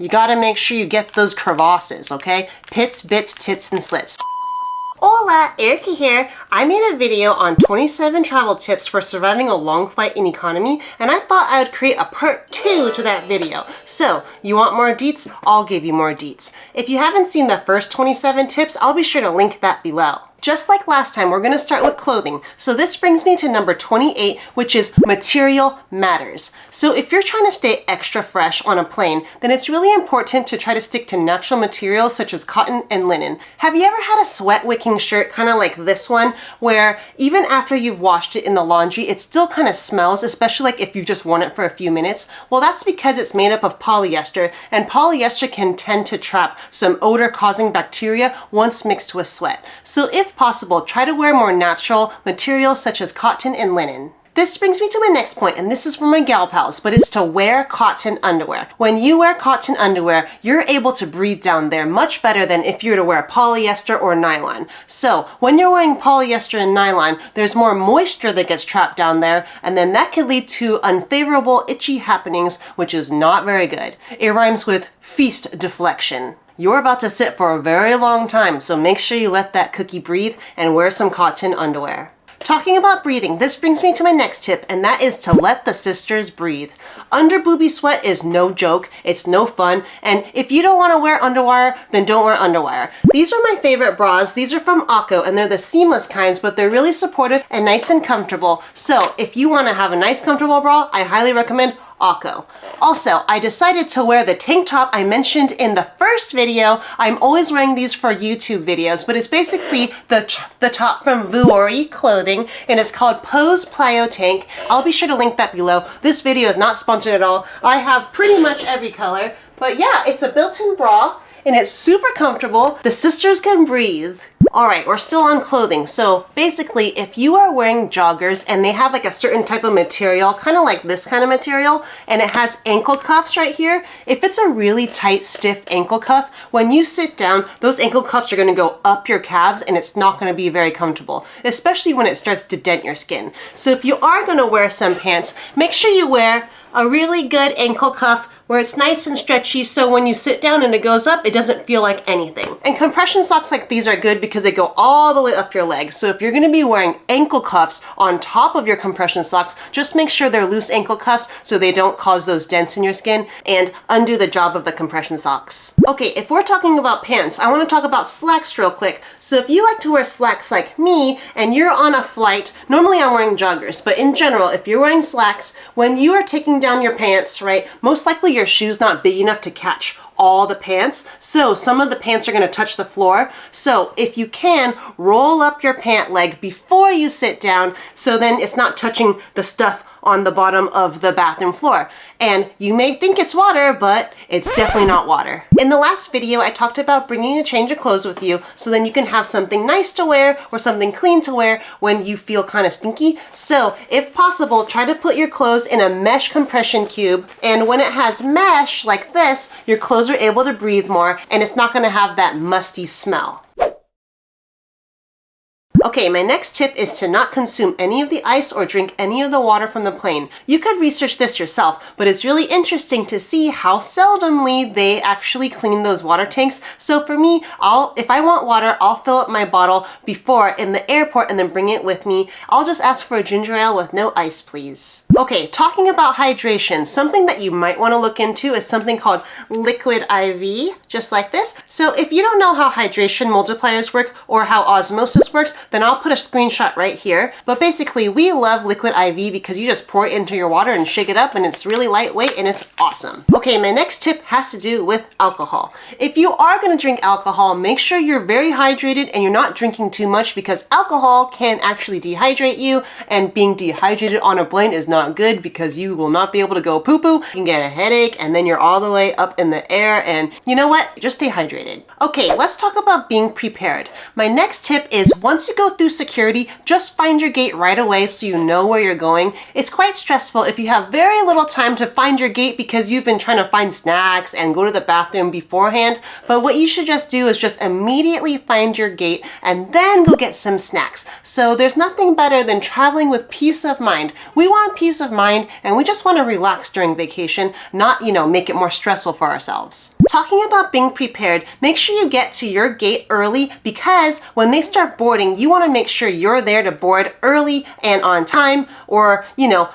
You gotta make sure you get those crevasses, okay? Pits, bits, tits, and slits. Hola, Erica here. I made a video on 27 travel tips for surviving a long flight in economy, and I thought I would create a part 2 to that video. So, you want more deets? I'll give you more deets. If you haven't seen the first 27 tips, I'll be sure to link that below. Just like last time, we're going to start with clothing. So this brings me to number 28, which is material matters. So if you're trying to stay extra fresh on a plane, then it's really important to try to stick to natural materials such as cotton and linen. Have you ever had a sweat wicking shirt kind of like this one, where even after you've washed it in the laundry, it still kind of smells, especially like if you've just worn it for a few minutes? Well, that's because it's made up of polyester, and polyester can tend to trap some odor-causing bacteria once mixed with sweat. So if possible, try to wear more natural materials such as cotton and linen. This brings me to my next point, and this is for my gal pals, but it's to wear cotton underwear. When you wear cotton underwear, you're able to breathe down there much better than if you were to wear polyester or nylon. So when you're wearing polyester and nylon, there's more moisture that gets trapped down there, and then that can lead to unfavorable itchy happenings, which is not very good. It rhymes with feast deflection. You're about to sit for a very long time, so make sure you let that cookie breathe and wear some cotton underwear. Talking about breathing, this brings me to my next tip, and that is to let the sisters breathe. Under booby sweat is no joke, it's no fun, and if you don't want to wear underwire, then don't wear underwire. These are my favorite bras. These are from Okko, and they're the seamless kinds, but they're really supportive and nice and comfortable. So if you want to have a nice comfortable bra, I highly recommend Okko. Also, I decided to wear the tank top I mentioned in the first video. I'm always wearing these for YouTube videos, but it's basically the top from Vuori clothing, and it's called Pose Plyo Tank. I'll be sure to link that below. This video is not sponsored at all. I have pretty much every color, but yeah, it's a built-in bra, and it's super comfortable. The sisters can breathe. Alright, we're still on clothing. So basically, if you are wearing joggers and they have like a certain type of material, kind of like this kind of material, and it has ankle cuffs right here, if it's a really tight, stiff ankle cuff, when you sit down, those ankle cuffs are going to go up your calves and it's not going to be very comfortable, especially when it starts to dent your skin. So if you are going to wear some pants, make sure you wear a really good ankle cuff where it's nice and stretchy, so when you sit down and it goes up, it doesn't feel like anything. And compression socks like these are good because they go all the way up your legs. So if you're gonna be wearing ankle cuffs on top of your compression socks, just make sure they're loose ankle cuffs so they don't cause those dents in your skin and undo the job of the compression socks. Okay, if we're talking about pants, I wanna talk about slacks real quick. So if you like to wear slacks like me and you're on a flight, normally I'm wearing joggers, but in general, if you're wearing slacks, when you are taking down your pants, right, most likely your shoe's not big enough to catch all the pants, so some of the pants are going to touch the floor. So if you can, roll up your pant leg before you sit down, so then it's not touching the stuff on the bottom of the bathroom floor. And you may think it's water, but it's definitely not water. In the last video, I talked about bringing a change of clothes with you so then you can have something nice to wear or something clean to wear when you feel kind of stinky. So if possible, try to put your clothes in a mesh compression cube, and when it has mesh like this, your clothes are able to breathe more and it's not going to have that musty smell. Okay, my next tip is to not consume any of the ice or drink any of the water from the plane. You could research this yourself, but it's really interesting to see how seldomly they actually clean those water tanks. So for me, if I want water, I'll fill up my bottle before in the airport and then bring it with me. I'll just ask for a ginger ale with no ice, please. Okay, talking about hydration, something that you might want to look into is something called liquid IV, just like this. So if you don't know how hydration multipliers work or how osmosis works, then I'll put a screenshot right here. But basically, we love liquid IV because you just pour it into your water and shake it up, and it's really lightweight and it's awesome. Okay, my next tip has to do with alcohol. If you are going to drink alcohol, make sure you're very hydrated and you're not drinking too much, because alcohol can actually dehydrate you, and being dehydrated on a plane is not good because you will not be able to go poo-poo. You can get a headache and then you're all the way up in the air, and you know what? Just stay hydrated. Okay, let's talk about being prepared. My next tip is once you go through security, just find your gate right away so you know where you're going. It's quite stressful if you have very little time to find your gate because you've been trying to find snacks and go to the bathroom beforehand. But what you should just do is just immediately find your gate and then go get some snacks. So there's nothing better than traveling with peace of mind. We want peace peace of mind, and we just want to relax during vacation, not, make it more stressful for ourselves. Talking about being prepared, make sure you get to your gate early because when they start boarding, you want to make sure you're there to board early and on time, or,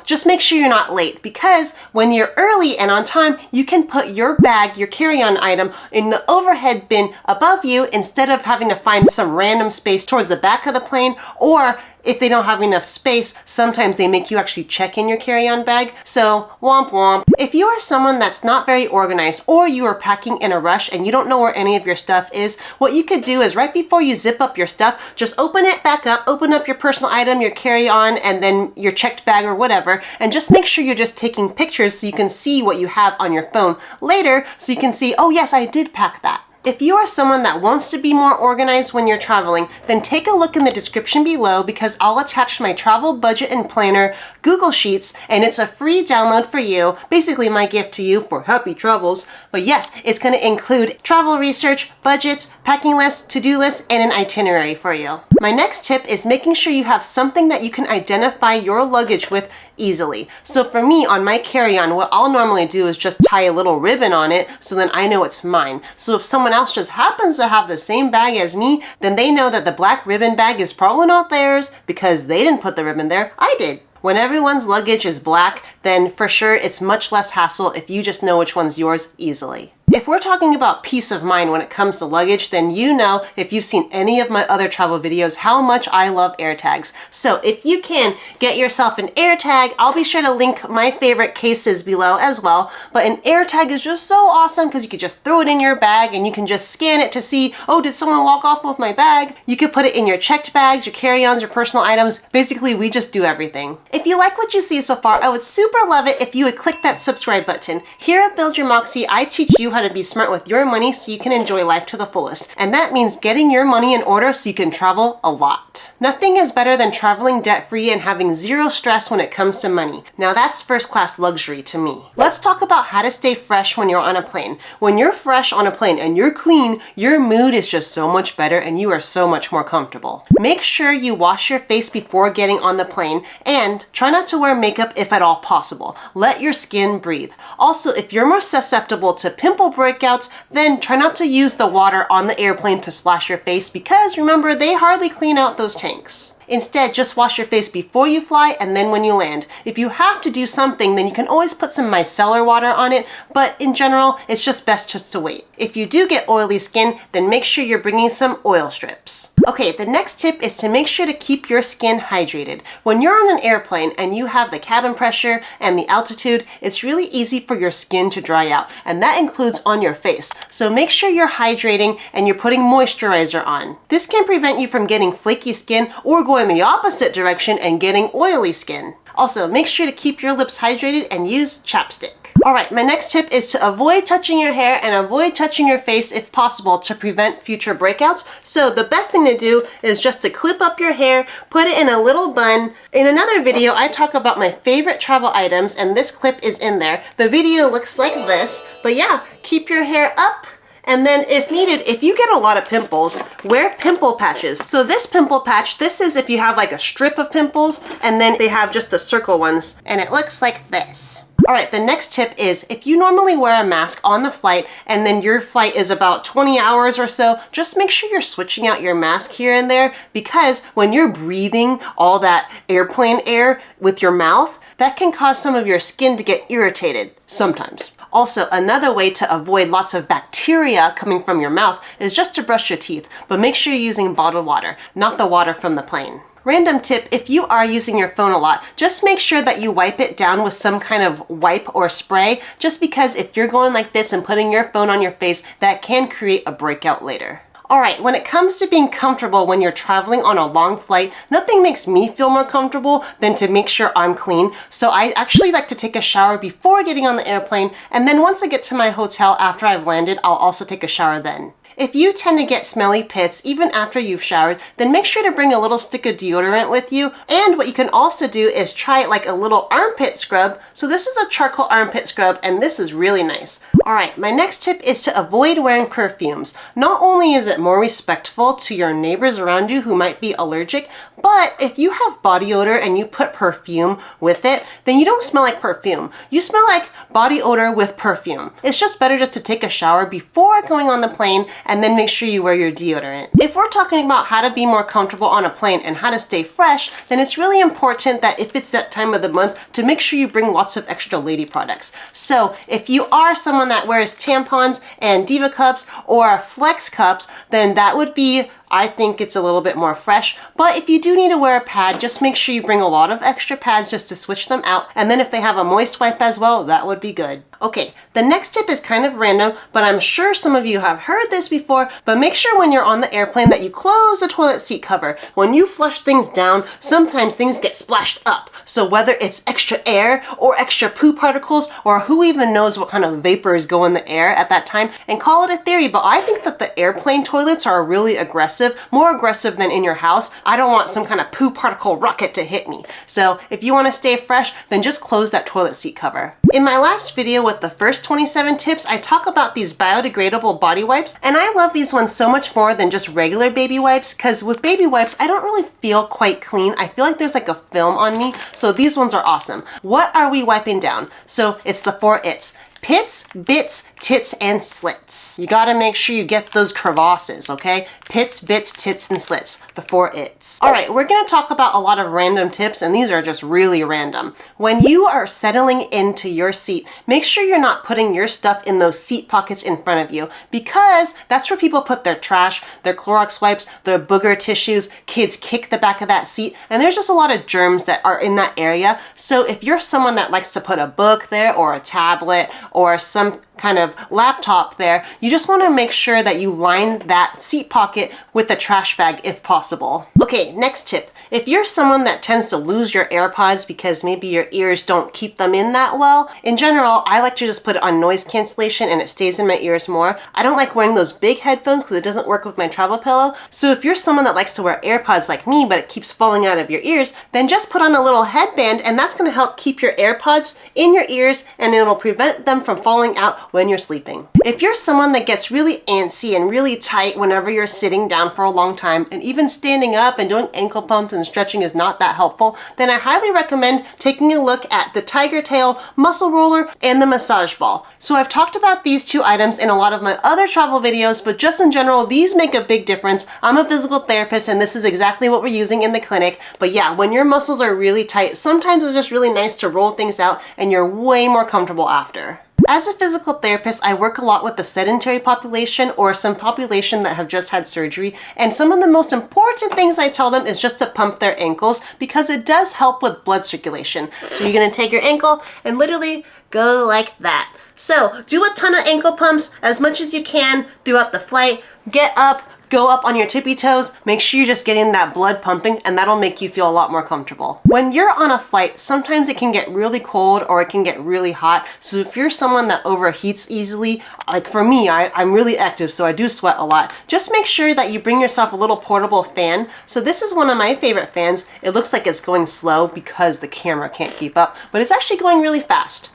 just make sure you're not late, because when you're early and on time, you can put your bag, your carry-on item, in the overhead bin above you instead of having to find some random space towards the back of the plane, or if they don't have enough space, sometimes they make you actually check in your carry-on bag. So, womp womp. If you are someone that's not very organized, or you are packing in a rush and you don't know where any of your stuff is, what you could do is right before you zip up your stuff, just open it back up, open up your personal item, your carry-on, and then your checked bag or whatever, and just make sure you're just taking pictures so you can see what you have on your phone later, so you can see, oh yes, I did pack that. If you are someone that wants to be more organized when you're traveling, then take a look in the description below because I'll attach my travel budget and planner Google Sheets, and it's a free download for you, basically my gift to you for happy travels. But yes, it's going to include travel research, budgets, packing lists, to-do lists, and an itinerary for you. My next tip is making sure you have something that you can identify your luggage with easily. So for me, on my carry-on, what I'll normally do is just tie a little ribbon on it so then I know it's mine. So if someone else just happens to have the same bag as me, then they know that the black ribbon bag is probably not theirs because they didn't put the ribbon there, I did. When everyone's luggage is black, then for sure it's much less hassle if you just know which one's yours easily. If we're talking about peace of mind when it comes to luggage, then you know, if you've seen any of my other travel videos, how much I love AirTags. So if you can get yourself an AirTag, I'll be sure to link my favorite cases below as well. But an AirTag is just so awesome because you can just throw it in your bag and you can just scan it to see, oh, did someone walk off with my bag? You could put it in your checked bags, your carry-ons, your personal items. Basically, we just do everything. If you like what you see so far, I would super love it if you would click that subscribe button. Here at Build Your Moxie, I teach you how to be smart with your money so you can enjoy life to the fullest. And that means getting your money in order so you can travel a lot. Nothing is better than traveling debt-free and having zero stress when it comes to money. Now that's first-class luxury to me. Let's talk about how to stay fresh when you're on a plane. When you're fresh on a plane and you're clean, your mood is just so much better and you are so much more comfortable. Make sure you wash your face before getting on the plane and try not to wear makeup if at all possible. Let your skin breathe. Also, if you're more susceptible to pimple breakouts, then try not to use the water on the airplane to splash your face because remember, they hardly clean out those tanks. Instead, just wash your face before you fly and then when you land. If you have to do something, then you can always put some micellar water on it, but in general, it's just best just to wait. If you do get oily skin, then make sure you're bringing some oil strips. Okay, the next tip is to make sure to keep your skin hydrated. When you're on an airplane and you have the cabin pressure and the altitude, it's really easy for your skin to dry out, and that includes on your face. So make sure you're hydrating and you're putting moisturizer on. This can prevent you from getting flaky skin or going the opposite direction and getting oily skin. Also, make sure to keep your lips hydrated and use chapstick. Alright, my next tip is to avoid touching your hair and avoid touching your face if possible to prevent future breakouts. So the best thing to do is just to clip up your hair, put it in a little bun. In another video, I talk about my favorite travel items and this clip is in there. The video looks like this, but yeah, keep your hair up. And then if needed, if you get a lot of pimples, wear pimple patches. So this pimple patch, this is if you have like a strip of pimples and then they have just the circle ones and it looks like this. All right, the next tip is if you normally wear a mask on the flight and then your flight is about 20 hours or so, just make sure you're switching out your mask here and there because when you're breathing all that airplane air with your mouth, that can cause some of your skin to get irritated sometimes. Also, another way to avoid lots of bacteria coming from your mouth is just to brush your teeth, but make sure you're using bottled water, not the water from the plane. Random tip, if you are using your phone a lot, just make sure that you wipe it down with some kind of wipe or spray, just because if you're going like this and putting your phone on your face, that can create a breakout later. Alright, when it comes to being comfortable when you're traveling on a long flight, nothing makes me feel more comfortable than to make sure I'm clean. So I actually like to take a shower before getting on the airplane, and then once I get to my hotel after I've landed, I'll also take a shower then. If you tend to get smelly pits even after you've showered, then make sure to bring a little stick of deodorant with you. And what you can also do is try like a little armpit scrub. So this is a charcoal armpit scrub, and this is really nice. All right, my next tip is to avoid wearing perfumes. Not only is it more respectful to your neighbors around you who might be allergic, but if you have body odor and you put perfume with it, then you don't smell like perfume. You smell like body odor with perfume. It's just better just to take a shower before going on the plane and then make sure you wear your deodorant. If we're talking about how to be more comfortable on a plane and how to stay fresh, then it's really important that if it's that time of the month to make sure you bring lots of extra lady products. So if you are someone that wears tampons and Diva cups or Flex cups, then that would be, I think it's a little bit more fresh. But if you do need to wear a pad, just make sure you bring a lot of extra pads just to switch them out. And then if they have a moist wipe as well, that would be good. Okay, the next tip is kind of random, but I'm sure some of you have heard this before, but make sure when you're on the airplane that you close the toilet seat cover. When you flush things down, sometimes things get splashed up. So whether it's extra air or extra poo particles, or who even knows what kind of vapors go in the air at that time, and call it a theory, but I think that the airplane toilets are really aggressive, more aggressive than in your house. I don't want some kind of poo particle rocket to hit me. So if you want to stay fresh, then just close that toilet seat cover. In my last video with the first 27 tips, I talk about these biodegradable body wipes, and I love these ones so much more than just regular baby wipes, because with baby wipes, I don't really feel quite clean. I feel like there's like a film on me, so these ones are awesome. What are we wiping down? So it's the 4 It's. Pits, bits, tits, and slits. You gotta make sure you get those crevasses, okay? Pits, bits, tits, and slits. The 4 It's. All right, we're gonna talk about a lot of random tips, and these are just really random. When you are settling into your seat, make sure you're not putting your stuff in those seat pockets in front of you, because that's where people put their trash, their Clorox wipes, their booger tissues. Kids kick the back of that seat, and there's just a lot of germs that are in that area. So if you're someone that likes to put a book there, or a tablet, or some kind of laptop there, you just want to make sure that you line that seat pocket with the trash bag if possible. Okay, next tip. If you're someone that tends to lose your AirPods because maybe your ears don't keep them in that well, in general, I like to just put it on noise cancellation and it stays in my ears more. I don't like wearing those big headphones because it doesn't work with my travel pillow. So if you're someone that likes to wear AirPods like me, but it keeps falling out of your ears, then just put on a little headband, and that's going to help keep your AirPods in your ears, and it'll prevent them from falling out when you're sleeping. If you're someone that gets really antsy and really tight whenever you're sitting down for a long time, and even standing up and doing ankle pumps and stretching is not that helpful, then I highly recommend taking a look at the Tiger Tail muscle roller and the massage ball. So I've talked about these 2 items in a lot of my other travel videos, but just in general, these make a big difference. I'm a physical therapist, and this is exactly what we're using in the clinic. But yeah, when your muscles are really tight, sometimes it's just really nice to roll things out, and you're way more comfortable after. As a physical therapist, I work a lot with the sedentary population, or some population that have just had surgery, and some of the most important things I tell them is just to pump their ankles, because it does help with blood circulation. So you're gonna take your ankle and literally go like that. So do a ton of ankle pumps as much as you can throughout the flight. Get up, go up on your tippy toes, make sure you're just getting that blood pumping, and that'll make you feel a lot more comfortable. When you're on a flight, sometimes it can get really cold or it can get really hot. So if you're someone that overheats easily, like for me, I'm really active, so I do sweat a lot. Just make sure that you bring yourself a little portable fan. So this is one of my favorite fans. It looks like it's going slow because the camera can't keep up, but it's actually going really fast.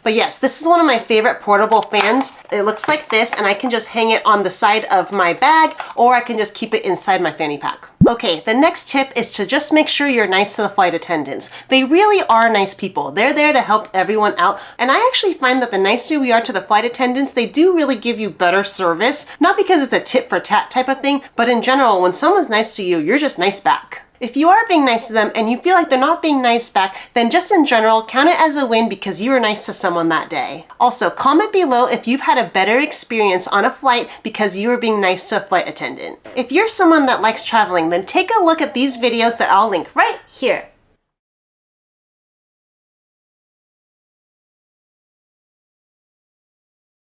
But yes, this is one of my favorite portable fans. It looks like this, and I can just hang it on the side of my bag, or I can just keep it inside my fanny pack. Okay, the next tip is to just make sure you're nice to the flight attendants. They really are nice people. They're there to help everyone out. And I actually find that the nicer we are to the flight attendants, they do really give you better service. Not because it's a tit for tat type of thing, but in general, when someone's nice to you, you're just nice back. If you are being nice to them and you feel like they're not being nice back, then just in general, count it as a win because you were nice to someone that day. Also, comment below if you've had a better experience on a flight because you were being nice to a flight attendant. If you're someone that likes traveling, then take a look at these videos that I'll link right here.